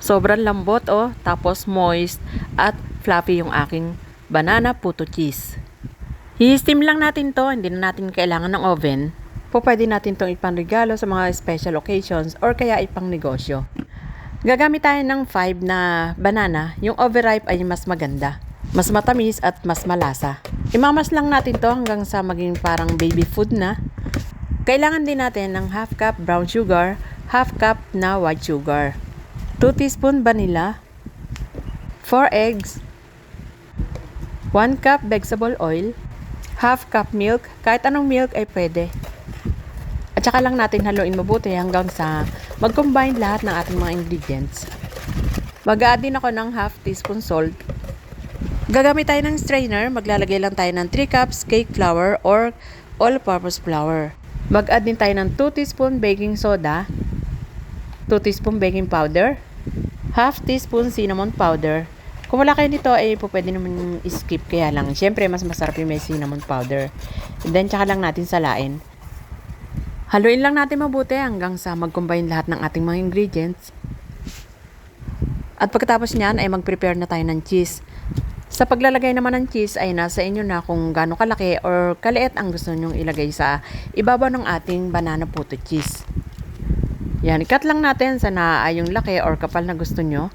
Sobrang lambot tapos moist at fluffy yung aking banana puto cheese. I-steam lang natin to, hindi na natin kailangan ng oven. Pwede natin itong ipanregalo sa mga special occasions or kaya ipang negosyo. Gagamit tayo ng 5 na banana, yung overripe ay mas maganda. Mas matamis at mas malasa. Imamas lang natin to hanggang sa maging parang baby food na. Kailangan din natin ng half cup brown sugar, half cup na white sugar, 2 teaspoon vanilla, 4 eggs, 1 cup vegetable oil, half cup milk, kahit anong milk ay pwede. At saka lang natin haluin mabuti hanggang sa mag-combine lahat ng ating mga ingredients. Mag-a-add din ako ng half teaspoon salt. Gagamit tayo ng strainer, maglalagay lang tayo ng 3 cups cake flour or all-purpose flour. Mag-add din tayo ng 2 teaspoon baking soda, 2 teaspoon baking powder, half teaspoon cinnamon powder. Kung wala kayo nito, ay pwede naman skip, kaya lang. Siyempre, mas masarap yung may cinnamon powder. And then, tsaka lang natin salain. Haluin lang natin mabuti hanggang sa mag-combine lahat ng ating mga ingredients. At pagkatapos niyan, ay mag-prepare na tayo ng cheese. Sa paglalagay naman ng cheese ay nasa inyo na kung gaano kalaki or kaliit ang gusto nyong ilagay sa ibabaw ng ating banana puto cheese. Yan, i-cut lang natin sa naayong laki or kapal na gusto nyo.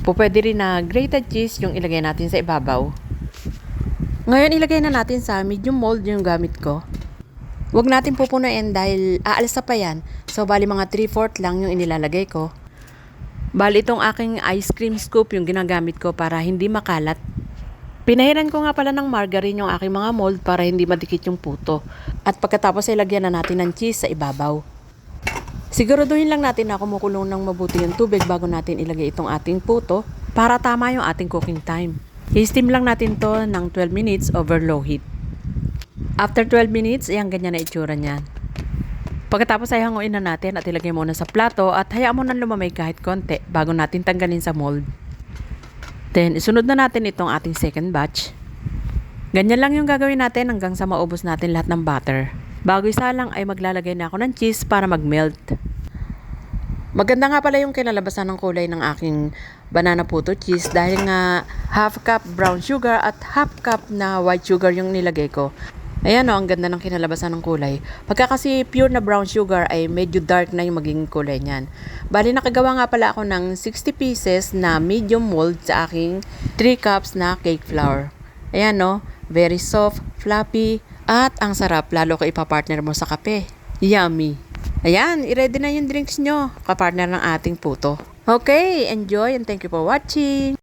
Pwede rin na grated cheese yung ilagay natin sa ibabaw. Ngayon, ilagay na natin sa medium mold yung gamit ko. Huwag natin pupunuin dahil aalsa pa yan. So, bali mga 3/4 lang yung inilalagay ko. Bali itong aking ice cream scoop yung ginagamit ko para hindi makalat. Pinahiran ko nga pala ng margarine yung aking mga mold para hindi madikit yung puto. At pagkatapos ay lagyan na natin ng cheese sa ibabaw. Siguraduhin lang natin na kumukulong ng mabuti yung tubig bago natin ilagay itong ating puto para tama yung ating cooking time. I-steam lang natin to ng 12 minutes over low heat. After 12 minutes, ayan ganyan na itsura niyan. Pagkatapos ay hanguin na natin at ilagay muna sa plato at hayaan mo nang lumamig kahit konti bago natin tanggalin sa mold. Then, isunod na natin itong ating second batch. Ganyan lang yung gagawin natin hanggang sa maubos natin lahat ng butter. Bago isa lang ay maglalagay na ako ng cheese para mag-melt. Maganda nga pala yung kinalabasan ng kulay ng aking banana puto cheese dahil nga half cup brown sugar at half cup na white sugar yung nilagay ko. Ayan ang ganda ng kinalabasan ng kulay. Pagka kasi pure na brown sugar ay medyo dark na yung magiging kulay niyan. Bali nakagawa nga pala ako ng 60 pieces na medium mold sa aking 3 cups na cake flour. Ayan very soft, fluffy, at ang sarap lalo ko ipapartner mo sa kape. Yummy! Ayan, i-ready na yung drinks nyo, kapartner ng ating puto. Okay, enjoy and thank you for watching!